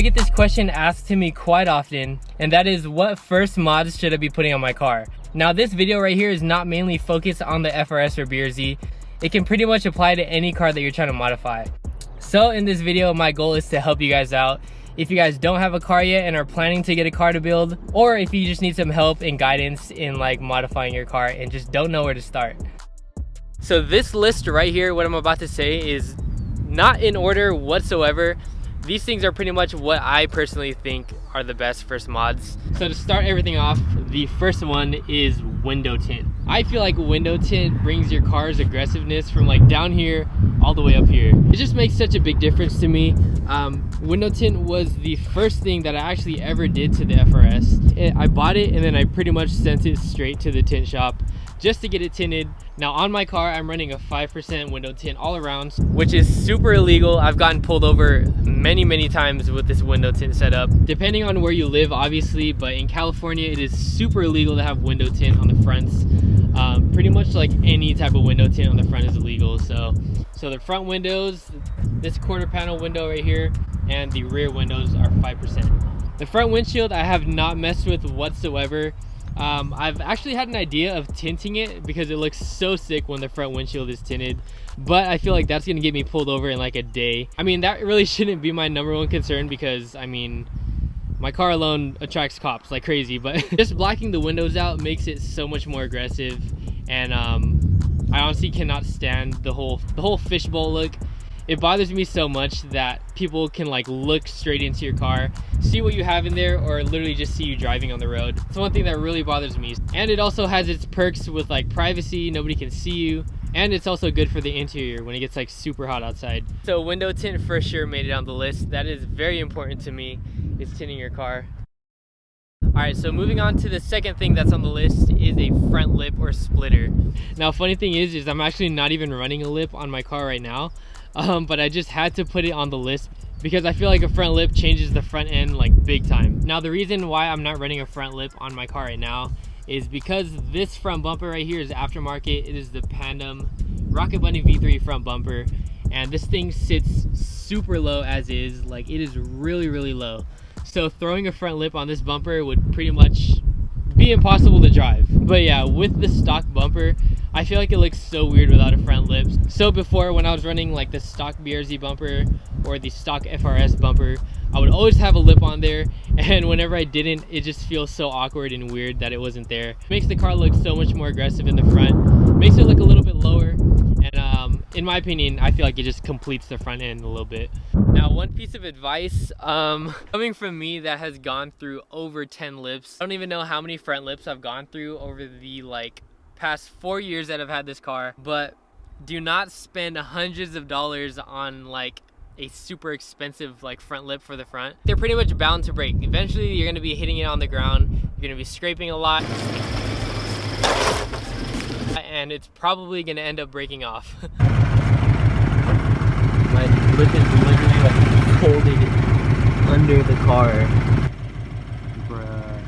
I get this question asked to me quite often, and that is, what first mods should I be putting on my car? Now this video right here is not mainly focused on the FRS or BRZ. It can pretty much apply to any car that you're trying to modify. So in this video, my goal is to help you guys out. If you guys don't have a car yet and are planning to get a car to build, or if you just need some help and guidance in like modifying your car and just don't know where to start. So this list right here, what I'm about to say, is not in order whatsoever. These things are pretty much what I personally think are the best first mods. So to start everything off, the first one is window tint. I feel like window tint brings your car's aggressiveness from like down here all the way up here. It just makes such a big difference to me. Window tint was the first thing that I actually ever did to the FRS. I bought it and then I pretty much sent it straight to the tint shop just to get it tinted. Now on my car, I'm running a 5% window tint all around, which is super illegal. I've gotten pulled over many times with this window tint setup. Depending on where you live, obviously, but in California, it is super illegal to have window tint on the fronts. Pretty much like any type of window tint on the front is illegal. So the front windows, this quarter panel window right here, and the rear windows are 5%. The front windshield I have not messed with whatsoever. I've actually had an idea of tinting it because it looks so sick when the front windshield is tinted, but I feel like that's gonna get me pulled over in like a day. I mean, that really shouldn't be my #1 concern because, I mean, my car alone attracts cops like crazy, but just blacking the windows out makes it so much more aggressive. And I honestly cannot stand the whole fishbowl look. It bothers me so much that people can like look straight into your car, see what you have in there, or literally just see you driving on the road. It's one thing that really bothers me. And it also has its perks with like privacy, nobody can see you, and it's also good for the interior when it gets like super hot outside. So window tint for sure made it on the list. That is very important to me, is tinting your car. Alright, so moving on to the second thing that's on the list is a front lip or splitter. Now funny thing is I'm actually not even running a lip on my car right now. But I just had to put it on the list because I feel like a front lip changes the front end like big time. Now the reason why I'm not running a front lip on my car right now is because this front bumper right here is aftermarket. It is the Pandem Rocket Bunny V3 front bumper, and this thing sits super low as is. Like, it is really low. So throwing a front lip on this bumper would pretty much be impossible to drive. But yeah, with the stock bumper, I feel like it looks so weird without a front lip. So before, when I was running like the stock BRZ bumper or the stock FRS bumper, I would always have a lip on there, and whenever I didn't, it just feels so awkward and weird that it wasn't there. It makes the car look so much more aggressive in the front, makes it look a little bit lower, and in my opinion, I feel like it just completes the front end a little bit. Now, one piece of advice coming from me that has gone through over 10 lips. I don't even know how many front lips I've gone through over the like past 4 years that I've had this car, but do not spend hundreds of dollars on like a super expensive like front lip for the front. They're pretty much bound to break. Eventually you're going to be hitting it on the ground, you're going to be scraping a lot, and it's probably going to end up breaking off. My lip is literally like folded under the car. Bruh.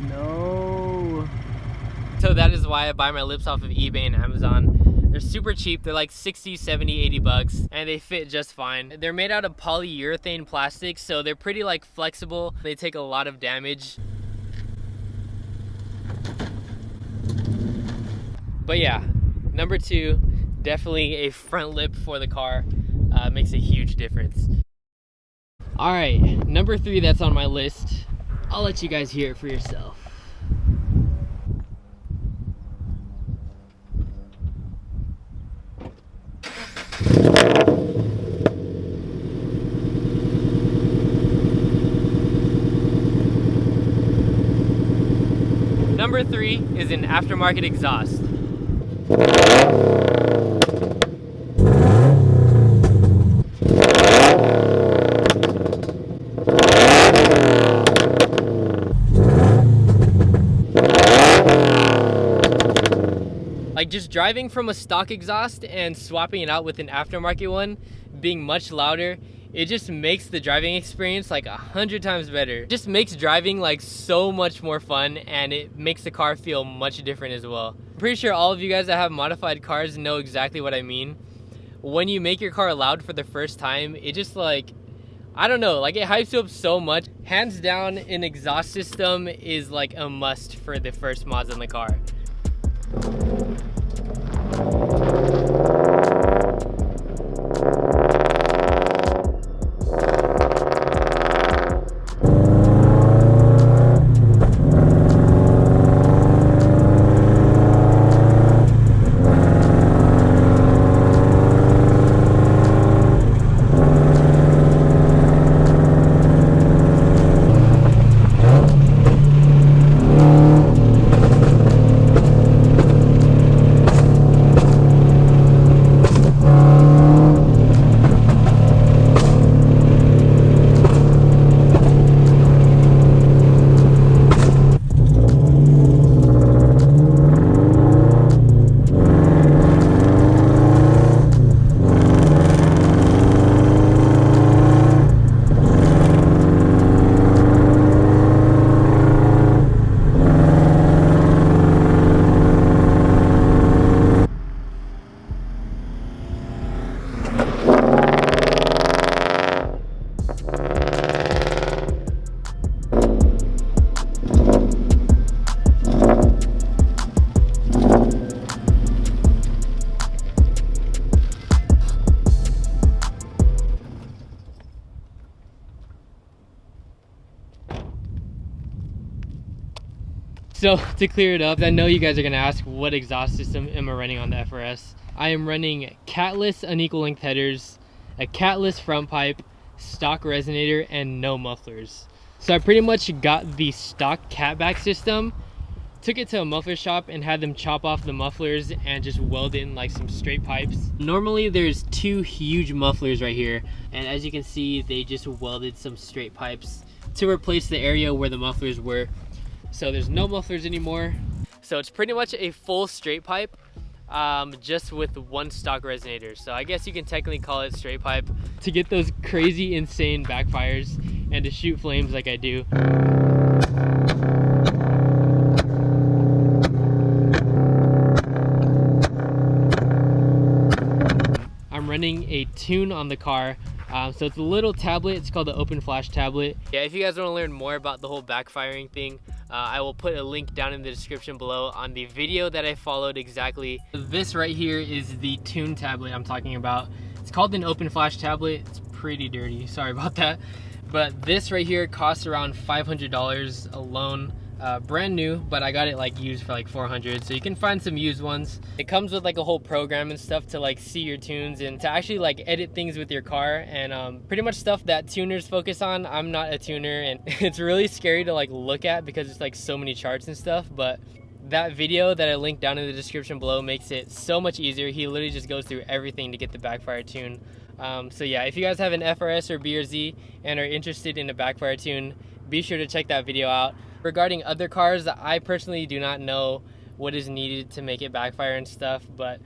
No. So that is why I buy my lips off of eBay and Amazon. They're super cheap. They're like 60, 70, 80 bucks, and they fit just fine. They're made out of polyurethane plastic, so they're pretty like flexible. They take a lot of damage. But yeah, #2, definitely a front lip for the car. Makes a huge difference. All right, #3 that's on my list. I'll let you guys hear it for yourself. #3 is an aftermarket exhaust. Like, just driving from a stock exhaust and swapping it out with an aftermarket one, being much louder, it just makes the driving experience like 100 times better. It just makes driving like so much more fun, and it makes the car feel much different as well. I'm pretty sure all of you guys that have modified cars know exactly what I mean. When you make your car loud for the first time, it just like I don't know, like it hypes you up so much. Hands down, an exhaust system is like a must for the first mods on the car. So to clear it up, I know you guys are gonna ask what exhaust system am I running on the FRS. I am running catless unequal length headers, a catless front pipe, stock resonator, and no mufflers. So I pretty much got the stock catback system, took it to a muffler shop and had them chop off the mufflers and just weld in like some straight pipes. Normally there's two huge mufflers right here, and as you can see, they just welded some straight pipes to replace the area where the mufflers were. So there's no mufflers anymore. So it's pretty much a full straight pipe, just with one stock resonator. So I guess you can technically call it straight pipe to get those crazy, insane backfires and to shoot flames like I do. I'm running a tune on the car. So it's a little tablet, it's called the Open Flash tablet. Yeah, if you guys want to learn more about the whole backfiring thing, I will put a link down in the description below on the video that I followed exactly. This right here is the tune tablet I'm talking about. It's called an Open Flash tablet. It's pretty dirty, sorry about that. But this right here costs around $500 alone. Brand new, but I got it like used for like $400, so you can find some used ones. It comes with like a whole program and stuff to like see your tunes and to actually like edit things with your car, and pretty much stuff that tuners focus on. I'm not a tuner, and it's really scary to like look at because it's like so many charts and stuff, but that video that I linked down in the description below makes it so much easier. He literally just goes through everything to get the backfire tune. So yeah, if you guys have an FRS or BRZ and are interested in a backfire tune, be sure to check that video out. Regarding other cars, I personally do not know what is needed to make it backfire and stuff, but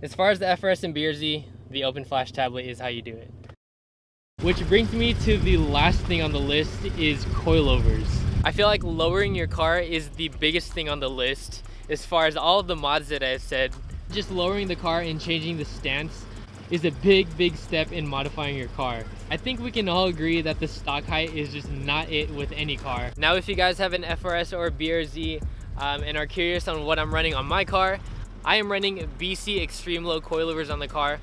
as far as the FRS and BRZ, the Open Flash tablet is how you do it. Which brings me to the last thing on the list is coilovers. I feel like lowering your car is the biggest thing on the list as far as all of the mods that I've said. Just lowering the car and changing the stance is a big step in modifying your car. I think we can all agree that the stock height is just not it with any car. Now if you guys have an FRS or BRZ and are curious on what I'm running on my car, I am running BC extreme low coilovers on the car.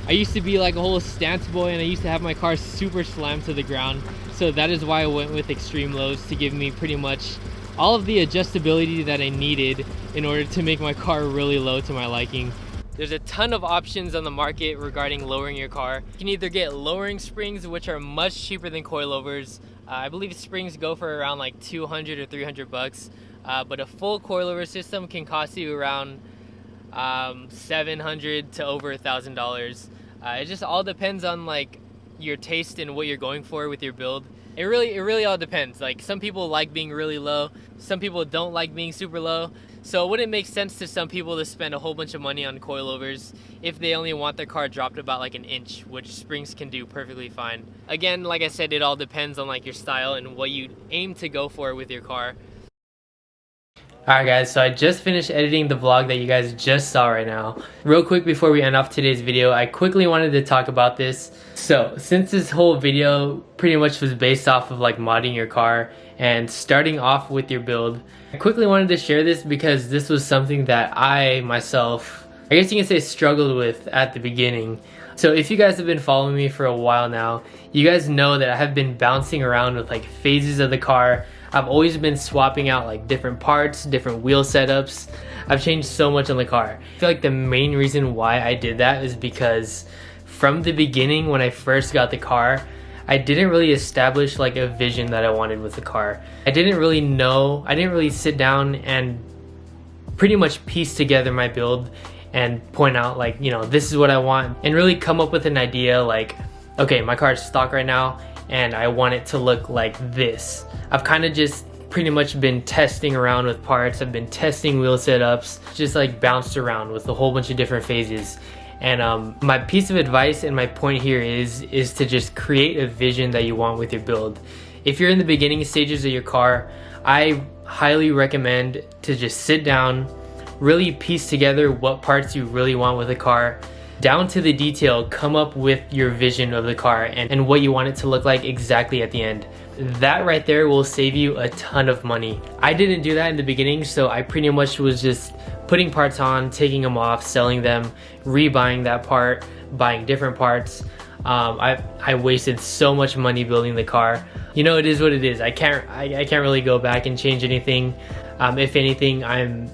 I used to be like a whole stance boy and I used to have my car super slammed to the ground, so that is why I went with extreme lows, to give me pretty much all of the adjustability that I needed in order to make my car really low to my liking. There's a ton of options on the market regarding lowering your car. You can either get lowering springs, which are much cheaper than coilovers. I believe springs go for around like 200 or 300 bucks, but a full coilover system can cost you around $700 to over $1,000. It just all depends on like your taste and what you're going for with your build. It really all depends. Like some people like being really low, some people don't like being super low. So it wouldn't make sense to some people to spend a whole bunch of money on coilovers if they only want their car dropped about like an inch, which springs can do perfectly fine. Again, like I said, it all depends on like your style and what you aim to go for with your car. Alright guys, so I just finished editing the vlog that you guys just saw right now. Real quick before we end off today's video, I quickly wanted to talk about this. So since this whole video pretty much was based off of like modding your car and starting off with your build, I quickly wanted to share this because this was something that I myself, I guess you can say, struggled with at the beginning. So if you guys have been following me for a while now, you guys know that I have been bouncing around with like phases of the car. I've always been swapping out like different parts, different wheel setups. I've changed so much on the car. I feel like the main reason why I did that is because from the beginning when I first got the car, I didn't really establish like a vision that I wanted with the car. I didn't really sit down and pretty much piece together my build and point out like, you know, this is what I want, and really come up with an idea like, okay, my car is stock right now and I want it to look like this. I've kind of just pretty much been testing around with parts. I've been testing wheel setups, just like bounced around with a whole bunch of different phases. And my piece of advice and my point here is to just create a vision that you want with your build. If you're in the beginning stages of your car, I highly recommend to just sit down, really piece together what parts you really want with the car, down to the detail, come up with your vision of the car and what you want it to look like exactly at the end. That right there will save you a ton of money. I didn't do that in the beginning, so I pretty much was just putting parts on, taking them off, selling them, rebuying that part, buying different parts. I wasted so much money building the car. You know, it is what it is. I can't really go back and change anything. If anything, I'm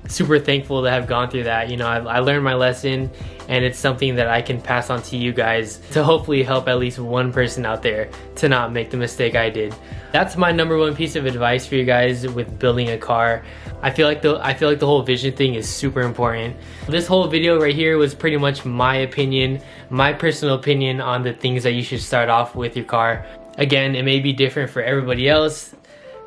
super thankful to have gone through that. You know, I learned my lesson, and it's something that I can pass on to you guys to hopefully help at least one person out there to not make the mistake I did. That's my number one piece of advice for you guys with building a car. I feel like the whole vision thing is super important. This whole video right here was pretty much my opinion, my personal opinion on the things that you should start off with your car. Again, it may be different for everybody else.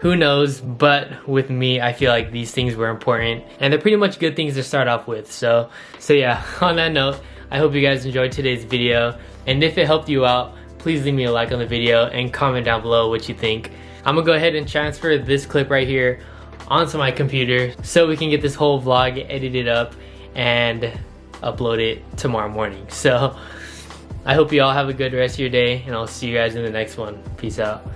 Who knows, but with me, I feel like these things were important and they're pretty much good things to start off with. So yeah, on that note, I hope you guys enjoyed today's video, and if it helped you out, please leave me a like on the video and comment down below what you think. I'm gonna go ahead and transfer this clip right here onto my computer so we can get this whole vlog edited up and upload it tomorrow morning. So I hope you all have a good rest of your day, and I'll see you guys in the next one. Peace out.